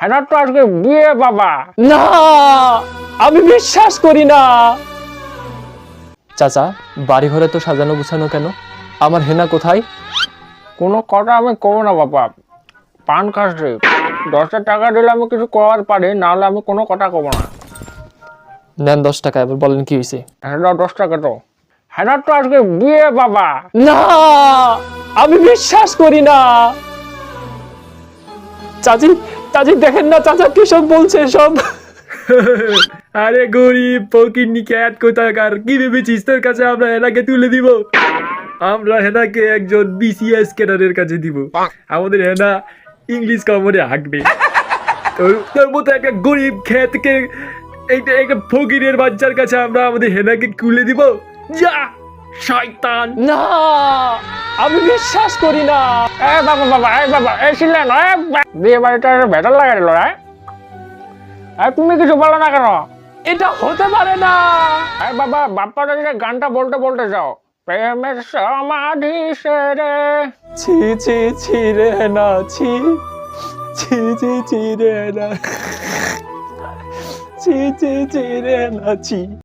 হেনার তো আজকে বিয়ে বাবা। না, আমি বিশ্বাস করি না। চাচা, বাড়ি ঘরে তো সাজানো গুছানো কেন? আমার হেনা কোথায়? কোনো কথা আমি কব না বাবা, পান খাস রে। 10টা টাকা দিলে আমি কিছু করার পারি, নাহলে আমি কোনো কথা কব না। নেন 10 টাকা, এবার বলেন কি হয়েছে? হ্যাঁ 10 টাকা তো। হেনার তো আজকে বিয়ে বাবা। না, আমি বিশ্বাস করি না। চাচি, চাচি দেখেন না চাচা কিসব বলছে সব। আরে গরিব ফকিন্নি ক্যাট কোথাকার, কি ভেবেছিস তোর কাছে আমরা হেনাকে তুলে দিব? আমরা হেনাকে একজন বিসিএস ক্যাডারের কাছে দিব। আমাদের হেনা ইংলিশ কমনে হাঁকবে। তোর মতো একটা গরিব খ্যাতকে একটা একটা ফকিরের বাচ্চার কাছে আমরা আমাদের হেনাকে তুলে দিব? যা শয়তান! না, আমি বিশ্বাস করি না। এ বাবা বাবা, এই বাবা, এই ছিলেন বিয়ে বাড়িটা ভেটার লাগাই দিল রে। তুমি কিছু বলো না কেন? এটা হতে পারে না। এই বাবা, বাপ্পা দাদির গানটা বলতে বলতে যাও। প্রেমের সমাধি সেরে। ছি ছি ছি রে না, ছি ছি ছি ছি রে না, ছি ছি ছি রে না, ছি।